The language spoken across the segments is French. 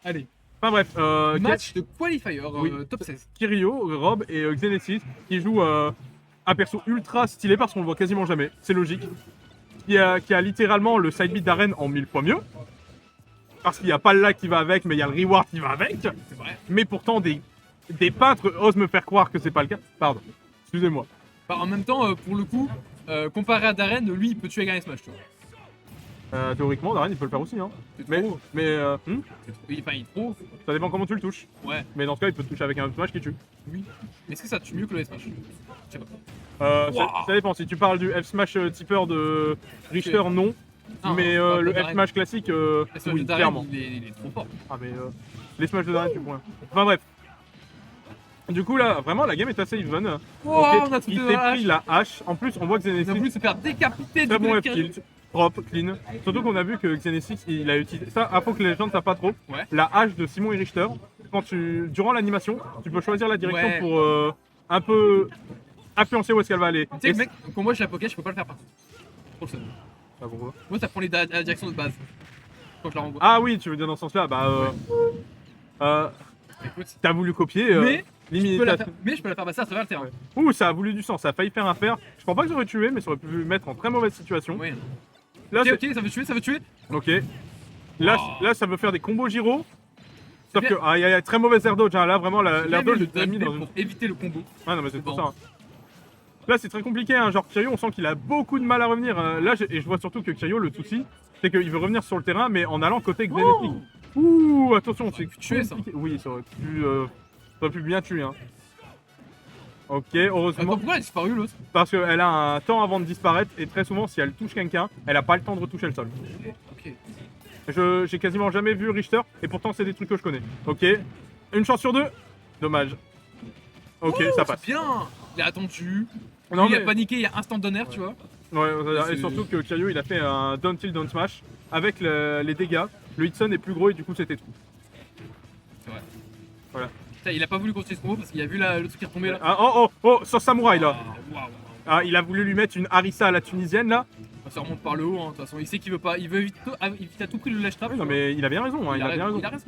Allez, Enfin bref, match de qualifier Oui. top 16. Kiryu, Rob et Xenesis qui jouent un perso ultra stylé parce qu'on le voit quasiment jamais, c'est logique. Qui a littéralement le side beat d'arène en 1000 fois mieux. Parce qu'il n'y a pas le lag qui va avec, mais il y a le reward qui va avec. C'est vrai. Mais pourtant, des peintres osent me faire croire que c'est pas le cas. Pardon, excusez-moi. Bah, en même temps, pour le coup, comparé à Darren, lui il peut tuer Garen Smash, tu vois. Théoriquement, Darren il peut le faire aussi. Hein. C'est Mais, trop. Enfin, il est trop. ça dépend comment tu le touches. Ouais, Mais dans ce cas, il peut te toucher avec un smash qui tue. oui. Mais est-ce que ça tue mieux que le Smash? Je sais pas. Ça dépend. Si tu parles du F-Smash tipper de Richter, non. Non, Mais pas le Darren. F-Smash classique, Le Smash oui, de Darren, clairement. il est trop fort. Ah, mais les smash de Darren, tu point. Enfin bref. Du coup, là, vraiment, la game est assez even. Oh, Ok, on a tout il de s'est la pris la hache. En plus, on voit que Il a Xenesis, voulu se faire décapiter très du bon Black F-kill. Propre, clean. Surtout qu'on a vu que Xenesis, il a utilisé. Ça, info que les gens ne savent pas trop. Ouais. La hache de Simon et Richter, durant l'animation, tu peux choisir la direction Ouais. pour un peu influencer où est-ce qu'elle va aller. Tu sais, Et le mec, quand moi je la poké, je peux pas le faire par contre. Trop le seum. Ah, pourquoi Moi, ça prend la direction de base. Quand je la renvoie. Ah oui, tu veux dire dans ce sens-là, Écoute. t'as voulu copier. Mais, limite, je peux la faire, mais je peux la faire passer à travers le terrain. Ouh, ça a voulu du sang, ça a failli faire un fer. Je crois pas que ça aurait tué, mais ça aurait pu le mettre en très mauvaise situation. Oui. Là, Ok, c'est- ok, ça veut tuer, ça veut tuer. ok. Là, Oh. là, ça veut faire des combos gyro. Sauf bien. que, il y a très mauvais air dodge. Hein. Là, vraiment, l'air J'ai dodge le est mis dans double une. pour éviter le combo. Ah non, mais c'est C'est pour bon. ça. Hein. Là, c'est très compliqué. Hein. Genre, Kiryu, on sent qu'il a beaucoup de mal à revenir. Là, et je vois surtout que Kiryu, le souci, c'est qu'il veut revenir sur le terrain, mais en allant côté Xenetic. Ouh, attention, c'est pu tuer, ça. compliqué. Oui, ça aurait pu bien tuer. Hein. Ok, Attends, heureusement. pourquoi elle a disparu l'autre? Parce qu'elle a un temps avant de disparaître, et très souvent, si elle touche quelqu'un, elle a pas le temps de retoucher le sol. Ok. J'ai quasiment jamais vu Richter, et pourtant, c'est des trucs que je connais. Ok, une chance sur deux. Dommage. Ok, Oh, ça passe. c'est bien. Il a attendu. Non, Il a mais- paniqué, il y a instant d'honneur, tu vois. Ouais, et C'est- surtout que Kiryu, il a fait un down tilt down smash avec les dégâts. Le hitson est plus gros et du coup, c'était tout. C'est vrai. Voilà. Putain, il a pas voulu continuer ce combo parce qu'il a vu le truc qui est retombé là. Ah, oh, sur Samouraï là. Ah, waouh. Ah, il a voulu lui mettre une harissa à la tunisienne là. Ça remonte par le haut, hein. De toute façon, il sait qu'il veut pas. Il veut éviter à tout prix le lâche trap. Oui, non, mais il a bien raison. Hein, il a bien raison. Il a raison.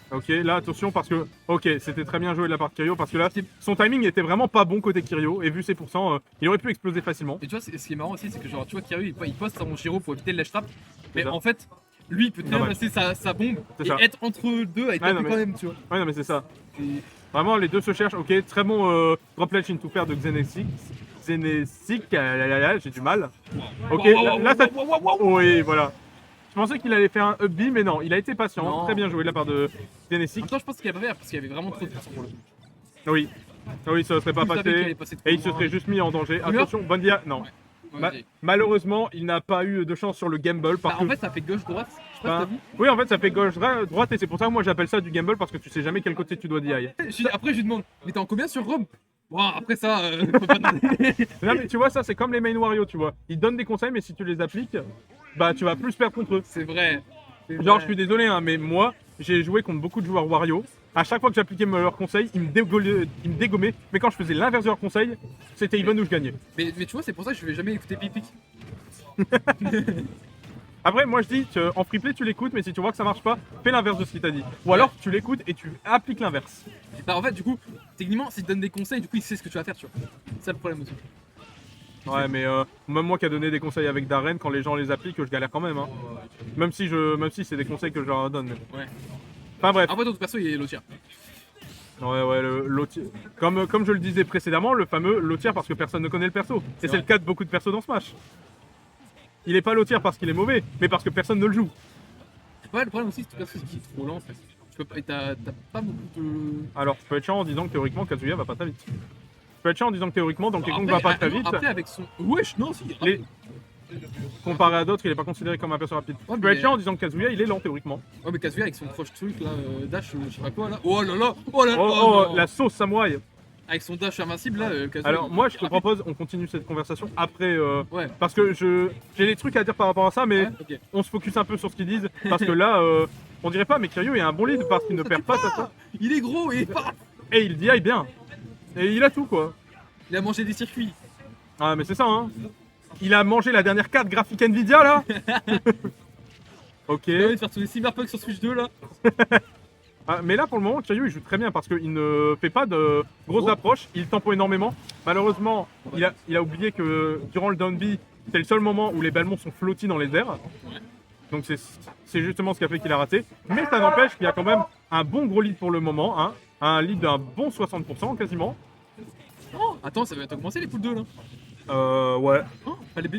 Ok, là attention parce que, ok, c'était très bien joué de la part de Kiryu parce que là, son timing était vraiment pas bon côté Kiryu et vu ses pourcents, il aurait pu exploser facilement. Et tu vois, ce qui est marrant aussi, c'est que genre, tu vois, Kiryu il poste son Giro pour éviter le lâche trap. Mais ça. en fait, lui il peut très bien Dommage. passer sa bombe C'est et ça. être entre deux avec Ouais, la non, quand mais- même, tu vois. Ouais, non, mais c'est ça. Et- Vraiment, les deux se cherchent. Ok, très bon drop ledge into fair de Xenesic. Xenesic, j'ai du mal. Ok, là, ça. Oui, voilà. Je pensais qu'il allait faire un up B, mais non, il a été patient. Non. Très bien joué de la part de En Xenesic. même temps, je pense qu'il a pas fait parce qu'il y avait vraiment trop de pression pour le coup. Oui. Oui, ça ne serait pas Il savait qu'il allait passé. passer trop Et il se loin. serait juste mis en danger. Combien Attention, bonne dia. Non. Ouais, Ma- vas-y. Malheureusement, il n'a pas eu de chance sur le gamble parce Bah, en que. fait, ça fait gauche-droite. Je sais pas Ben, si t'as vu. oui, en fait, ça fait gauche-droite et c'est pour ça que moi j'appelle ça du gamble parce que tu sais jamais quel côté tu dois d'y aller. Après, je lui demande, mais t'es en combien sur Rome? Bon, après ça, faut pas demander. Non, mais tu vois, ça c'est comme les main Wario, tu vois. Ils donnent des conseils, mais si tu les appliques, bah tu vas plus perdre contre eux. C'est vrai. Genre, je suis désolé, hein, mais moi, j'ai joué contre beaucoup de joueurs Wario. À chaque fois que j'appliquais leurs conseils, ils me dégommaient. Mais quand je faisais l'inverse de leurs conseils, c'était even où je gagnais. Mais tu vois, c'est pour ça que je vais jamais écouter Pipic. Après, moi je dis, en free play, tu l'écoutes, mais si tu vois que ça marche pas, fais l'inverse de ce qu'il t'a dit. Ou alors, tu l'écoutes et tu appliques l'inverse. Bah, en fait, du coup, techniquement, s'il te donne des conseils, du coup, il sait ce que tu vas faire, tu vois. C'est ça le problème aussi. Ouais, mais même moi qui a donné des conseils avec Darren, quand les gens les appliquent, je galère quand même. Hein. Même si c'est des conseils que je leur donne. Mais... Ouais. Enfin bref. Après, d'autres perso, il est lotier. Ouais, le lotier. Comme je le disais précédemment, le fameux lotier parce que personne ne connaît le perso. Et c'est vrai. le cas de beaucoup de persos dans Smash. Il est pas lotier parce qu'il est mauvais, mais parce que personne ne le joue. Ouais, le problème aussi, c'est que perso qui est trop lent en fait. Tu peux pas, t'as pas beaucoup de. Alors, je peux être chiant en disant que théoriquement Kazuya va pas très vite. Je peux être chiant en disant que théoriquement Donkey Kong va pas très vite. Après, avec son. Wesh, non, si. Les- Comparé à d'autres, il est pas considéré comme un perso rapide. Ouais, Je peux mais- être chiant en disant que Kazuya il est lent théoriquement. Ouais, mais Kazuya avec son croche truc là, dash, je sais pas quoi là. Oh là là, oh là là. Oh, non. la sauce samouraï. Avec son dash invincible là, Kazuya. Alors il- moi je te rapide. propose on continue cette conversation après Ouais. parce que j'ai des trucs à dire par rapport à ça mais Ouais, ok. on se focus un peu sur ce qu'ils disent parce que là on dirait pas mais Kiryu est un bon lead parce qu'il ne perd pas sa ça Il est gros et paf, et il DI bien et il a tout quoi. il a mangé des circuits. Ah mais c'est ça hein. Il a mangé la dernière carte graphique Nvidia là. Ok. J'ai envie de faire tous les Cyberpunk sur Switch 2 là. Ah, mais là, pour le moment, Kiryu, il joue très bien parce qu'il ne fait pas de grosses Oh. approches. Il tempo énormément. Malheureusement, il a oublié que durant le down B, c'est le seul moment où les Belmonts sont flottis dans les airs. Ouais. Donc c'est justement ce qui a fait qu'il a raté. Mais ça n'empêche qu'il y a quand même un bon gros lead pour le moment. Hein. Un lead d'un bon 60% quasiment. Oh, attends, ça va bientôt commencer les poules 2 là. Ouais. Oh, pas les B.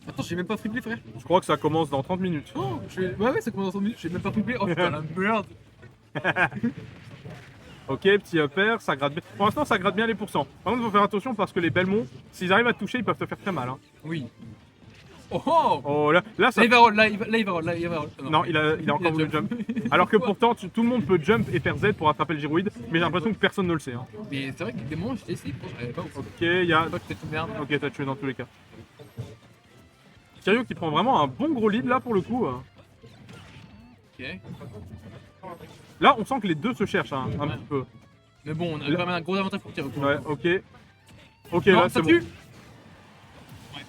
Attends, j'ai même pas friplé frère. Je crois que ça commence dans 30 minutes. Oh, ouais, ça commence dans 30 minutes, j'ai même pas friplé. Oh putain, la merde. Ok, petit upper, ça gratte bien. Pour l'instant, ça gratte bien les pourcents. Par contre, il faut faire attention parce que les Belmonts, s'ils arrivent à te toucher, ils peuvent te faire très mal. Hein. Oui. Oh oh. Oh là ça. Là il va roll, là il va roll. Non, il a encore voulu jump. Alors que pourtant, tout le monde peut jump et faire Z pour attraper le gyroïde, mais j'ai l'impression que personne ne le sait. Hein. Mais c'est vrai que des moments, j'ai essayé, j'arrivais pas ouf. Ok, il y a. Je crois que c'était une merde. Ok, t'as tué dans tous les cas. Kiryu qui prend vraiment un bon gros lead là pour le coup. Ok. Là, on sent que les deux se cherchent hein, un Ouais. petit peu. Mais bon, on a quand même un gros avantage pour tirer. Ouais, ok. Ok, Non, là ça c'est bon. tue.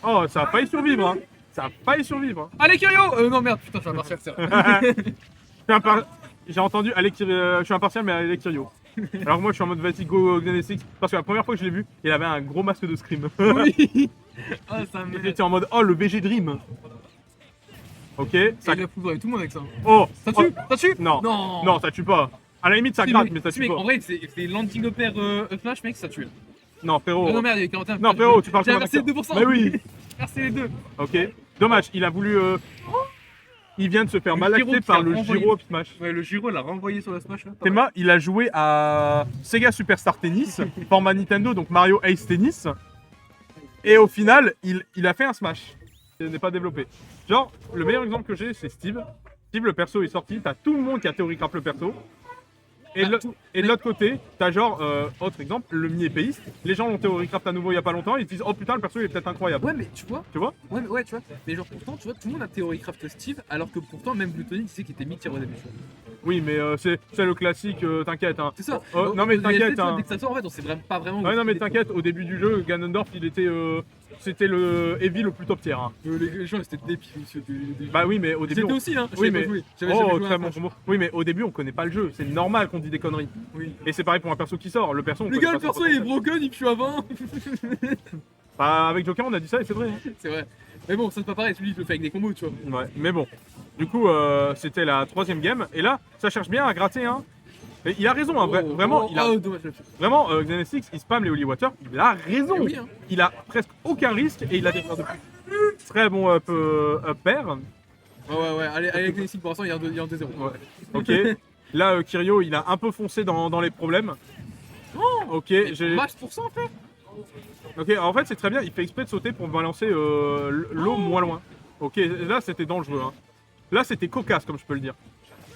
Oh, ça a failli survivre. Hein. Ça a failli survivre. Hein. Allez Kirio. Non merde, putain, je vais partir ça. J'ai entendu je suis impartial, mais allez Kiryu. Alors moi je suis en mode vas-y go Xenexix parce que la première fois que je l'ai vu, il avait un gros masque de Scream. Oui. Ah, ça me. Il était en mode oh le BG Dream. Ok, ça. Il a foutu tout le monde avec ça. Oh, Ça tue. Ça tue. Non. Non. Non, ça tue pas. À la limite ça Si, gratte, mec, mais ça si, tue mec, pas. en vrai, c'est landing upper flash, mec, ça tue. Non frérot. Non merde, il y a 41. Non frérot, tu parles J'ai comme un inversé acteur. 2%. Mais oui. Merci les deux. Ok. Dommage, il a voulu. Il vient de se faire Le malaxer gyro par qui a le renvoyé. gyro up smash. Ouais, le Giro l'a renvoyé sur la smash là. Théma, il a joué à Sega Superstar Tennis, format Nintendo, donc Mario Ace Tennis. Et au final, il a fait un smash. Il n'est pas développé. Genre, le meilleur exemple que j'ai, c'est Steve. Steve, le perso est sorti, t'as tout le monde qui a théorie craft le perso. Et de l'autre côté, t'as genre, autre exemple, le mi-épéiste. Les gens l'ont théorie craft à nouveau il y a pas longtemps, ils se disent oh putain, le perso il est peut-être incroyable. Ouais, mais tu vois. Tu vois? Ouais, mais ouais, tu vois. Mais genre, pourtant, tu vois, tout le monde a Theorycraft Steve, alors que pourtant, même Gluttony, tu sais qu'il était mid-tier au début. tu vois. Oui, mais c'est le classique, t'inquiète. Hein. C'est ça. Non, mais t'inquiète, tu vois, hein. dès que ça sort, en fait, on sait vraiment pas vraiment. Ouais, non, mais t'inquiète, au début du jeu, Ganondorf, il était. C'était le Heavy le plus top tier. Hein. Les gens, c'était des pieds. Bah oui, mais au début. C'était aussi, hein. Oui, J'avais mais. pas joué. J'avais jamais Oh, joué à très un bon Smash. combo. Oui, mais au début, on connaît pas le jeu. C'est normal qu'on dit des conneries. Oui. Et c'est pareil pour un perso qui sort. Le perso, on Les connaît gars, le pas son perso, il est potentiel. broken, il pue à 20. Bah, avec Joker, on a dit ça et c'est vrai. Hein. C'est vrai. Mais bon, ça c'est pas pareil, celui il le fait avec des combos, tu vois. Ouais, mais bon. Du coup, c'était la 3ème game. Et là, ça cherche bien à gratter. Hein. Et il a raison, hein, vraiment. Il a, dommage. vraiment, Xenexix, il spam les Holy Water. Il a raison. Eh oui, hein. Il a presque aucun risque et il a des points de plus. Très bon up pair. Ouais, allez, Xenexix, pour l'instant, il y a un 2-0. Ouais. Ok. Là, Kiryu, il a un peu foncé dans les problèmes. Ok, j'ai. Max pour ça, en fait. Ok, en fait, c'est très bien. Il fait exprès de sauter pour balancer l'eau moins loin. Ok, là, c'était dangereux. Hein. Là, c'était cocasse, comme je peux le dire.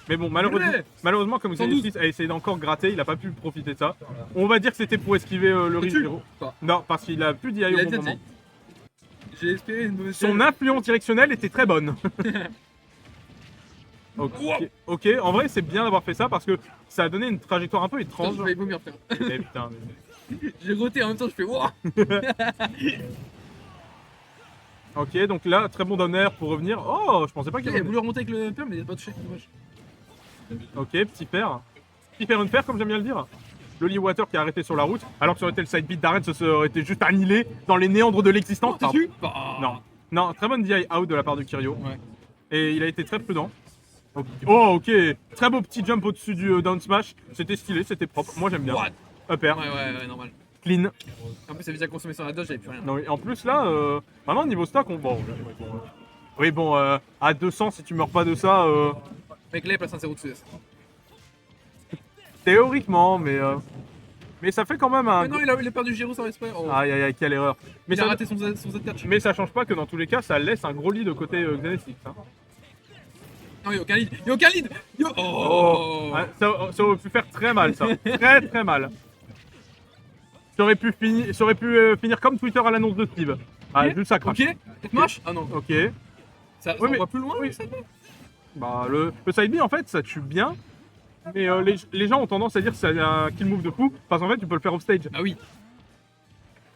Mais bon, malheureusement comme Sans Xenexix a essayé d'encore gratter, il a pas pu profiter de ça. On va dire que c'était pour esquiver le risque. Tu Giro. pas. Non, parce qu'il a plus d'IA Il a au bon déjà moment. dit. J'ai espéré une mauvaise. Son influence directionnelle était très bonne. Ok, ok, en vrai c'est bien d'avoir fait ça parce que ça a donné une trajectoire un peu Putain, étrange. je vais vomir, frère. Eh, putain, J'ai roté en même temps, je fais wouah. ok, donc là, très bon down air pour revenir. Oh, je pensais pas qu'il Il a revenait. voulu remonter avec le perm, mais il a pas touché, dommage. Ok, petit pair. Petit pair unfair, comme j'aime bien le dire. Loli Water qui a arrêté sur la route, alors que ça aurait été le side beat d'Aren, ça aurait été juste annihilé dans les néandres de l'existence. Oh, t'es Pardon. dessus Bah. Non, non, très bonne DI out de la part de Kiryu. Ouais. Et il a été très prudent. Oh, ok, très beau petit jump au-dessus du down smash. C'était stylé, c'était propre. Moi j'aime bien. What Up air, Ouais, normal. clean. En plus, ça avait déjà consommé sur la dodge, j'avais plus rien. Non, oui, en plus là, vraiment niveau stock, oui, bon, à 200, si tu meurs pas de ça, Mec, là, il place un 0 dessus. théoriquement, mais ça fait quand même un. Mais non, il a perdu Giro sans respect. Oh. Aïe aïe aïe, quelle erreur. Mais Il a ça, raté son Z4. mais ça change pas que dans tous les cas, ça laisse un gros lead de côté Xenexix. Hein. Non, il y a aucun lead. Il y a aucun lead. Oh. Ouais, ça aurait pu faire très mal, ça. Très mal. Ça aurait pu finir comme Twitter à l'annonce de Steve. Ah, Ok. juste ça crache. Ok. Smash. Ah non. Ok. Ça Oui, mais- va plus loin, oui. oui, ça va. Bah, le side B, en fait, ça tue bien. Mais les gens ont tendance à dire que c'est un kill move de fou. Parce qu'en fait, tu peux le faire offstage. Bah oui.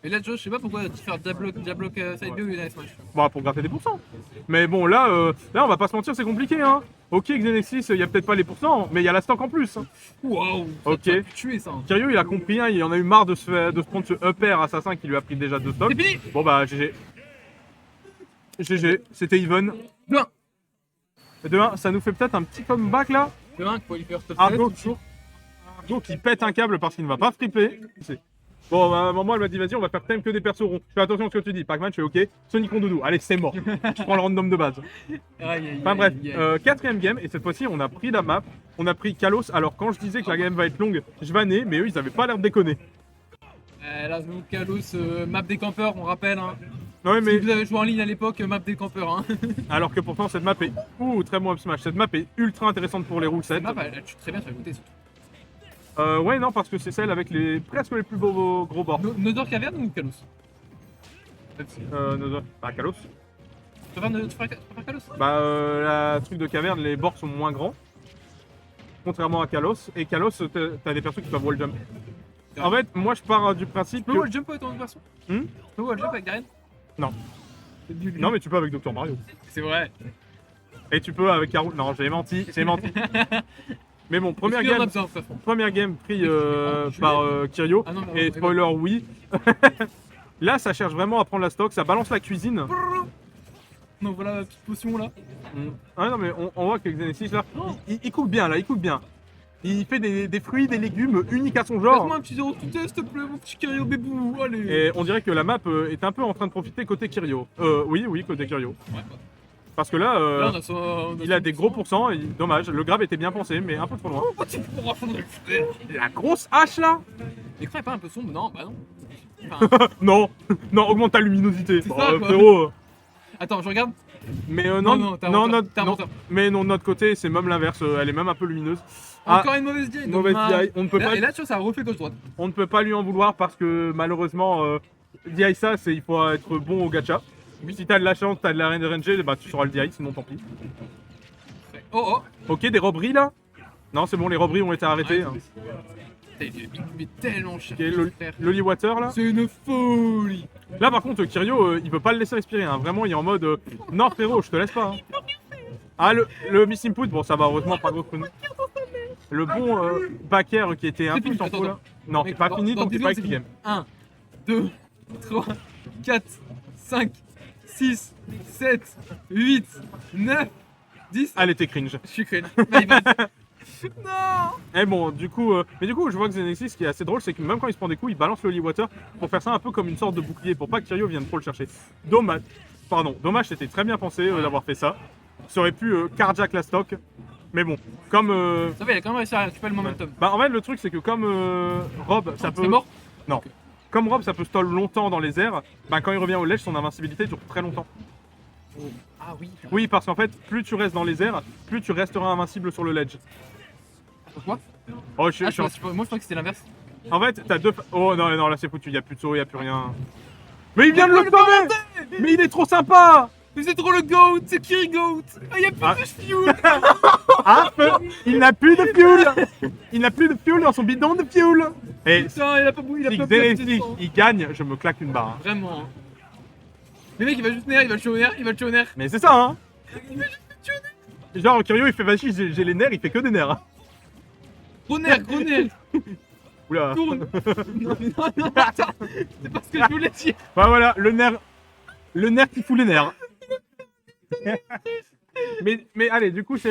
Mais là, tu vois, je sais pas pourquoi tu fais Diablock side B ou Nice Smash. Bon, pour gratter des pourcents. Mais bon, là, on va pas se mentir, c'est compliqué, hein. Ok, Xenexis, il y a peut-être pas les pourcents, mais il y a la stock en plus. Waouh! Ok. Ça t'a tué ça. Kiryu, il a compris, hein, il en a eu marre de se prendre ce upper assassin qui lui a pris déjà 2 stocks. C'est fini! Bon, bah, GG. GG, c'était even. 2-1. 2-1, ça nous fait peut-être un petit comeback là. 2-1, qualifier top 7, Argo, toujours. Argo qui pète un câble parce qu'il ne va pas flipper. Bon, bah, maman, elle m'a dit, vas-y, on va faire thème que des persos ronds. Je fais attention à ce que tu dis. Pac-Man, je fais ok. Sonic Rondoudou, allez, c'est mort. Je prends le random de base. Enfin bref, quatrième game, et cette fois-ci, on a pris la map. On a pris Kalos. Alors, quand je disais que la game va être longue, je vannais, mais eux, ils avaient pas l'air de déconner. Là, Kalos, map des campeurs, on rappelle. Hein. Ouais, mais. Si vous avez joué en ligne à l'époque, map des campeurs. Hein. Alors que pourtant, cette map est. Ouh, très bon up smash. Cette map est ultra intéressante pour les roulettes. Cette map, elle tue très bien sur les côtés. Ouais, non, parce que c'est celle avec presque les plus beaux gros bords. Nodor Caverne ou Kalos? Bah, Kalos. Tu préfères Kalos? Bah, la truc de caverne, les bords sont moins grands. Contrairement à Kalos. Et Kalos, t'as des persos qui peuvent wall jump. En fait, moi je pars du principe Tu peux que. wall jump avec ton autre version? Tu peux wall jump avec Garen? Non. Non, mais tu peux avec Dr Mario. C'est vrai. Et tu peux avec Karou. Non, j'ai menti, j'ai menti. Mais bon, première game pris par Kiryu. Ah non, non, Et spoiler, oui. Là, ça cherche vraiment à prendre la stock, ça balance la cuisine. Non, voilà la petite potion là. Ah non, mais on voit que Xenexis là, il cook bien là, il cook bien. Il fait des fruits, des légumes uniques à son genre. Passe-moi un petit 0 tout test, s'il te plaît, mon petit Kiryu bébou, allez. Et on dirait que la map est un peu en train de profiter côté Kiryu. Oui, côté Kiryu. Ouais, bah. Parce que là, Là, il a des gros pourcents, et dommage, le grab était bien pensé, mais un peu trop loin. Oh, tu pourras fondre le frère. La grosse hache là. L'écran est pas un peu sombre? Non, bah non. Enfin, Non, non, augmente ta luminosité. C'est Bon, ça, quoi. frérot. attends, je regarde. Mais Non, t'as un menteur, t'as un non. menteur. Mais non, de notre côté, c'est même l'inverse, elle est même un peu lumineuse. Encore une mauvaise DI. Mauvaise DI, on ne peut pas. Et là, tu vois, ça refait gauche-droite. On ne peut pas lui en vouloir parce que malheureusement, DI ça, il faut être bon au gacha. Si t'as de la chance, t'as de la RNG, bah tu sauras le DI, sinon tant pis. Oh, Ok, des robberies là. Non, c'est bon, les robberies ont été arrêtées. Ouais, mais tellement cher. Ok, frère. Loli Water là. C'est une folie. Là par contre, Kiryu, il veut pas le laisser respirer. Hein. Vraiment, il est en mode non frérot, je te laisse pas. Hein. Ah, le miss input, bon, ça va, heureusement, pas gros coup. Le bon back air qui était un peu fini, en faux là. attends. Non, c'est pas fini tant que t'es pas avec le game. 1, 2, 3, 4, 5, 6, 7, 8, 9, 10. Allez, t'es cringe. Je suis cringe. My bad. Non. Et bon, du coup, mais du coup, je vois que Xenexis, ce qui est assez drôle, c'est que même quand il se prend des coups, il balance le Holy Water pour faire ça un peu comme une sorte de bouclier, pour pas que Kiryu vienne trop le chercher. Dommage, c'était très bien pensé d'avoir fait ça. Ça aurait pu carjack la stock, mais bon, comme. Ça va, il a quand même réussi à récupérer le momentum. Bah en fait, le truc, c'est que comme Rob, ça peut. C'est mort? Non. Comme Rob, ça peut stall longtemps dans les airs, bah quand il revient au ledge, son invincibilité dure très longtemps. Ah oui. Oui, parce qu'en fait, plus tu restes dans les airs, plus tu resteras invincible sur le ledge. Quoi? Oh, Moi, je crois que c'était l'inverse. En fait, t'as deux. Oh non, non, là c'est foutu, y a plus de saut, y a plus rien. Mais il vient de le sauver! Mais il est trop sympa! Mais c'est trop le GOAT, c'est Kiri GOAT. Ah, y'a plus de fuel. Ah, il n'a plus de fuel! Il n'a plus de fuel dans son bidon de fuel! Et Putain, il a pas bougé, il a si pas Xenexis, il gagne, je me claque une barre. Hein. Vraiment. Hein. Le mec, il va juste nair, il va le tuer au nerf, il va le tuer au nerf. Mais c'est ça, hein! Il va juste le tuer au nerf. Genre, Kiryu, il fait vas-y, j'ai les nerfs, il fait que des nerfs. Hein. Gros nerf, gros nerf. Oula. Tourne. Non, attends. C'est pas ce que je voulais dire. Bah voilà, le nerf qui fout les nerfs. Mais allez, du coup, c'est.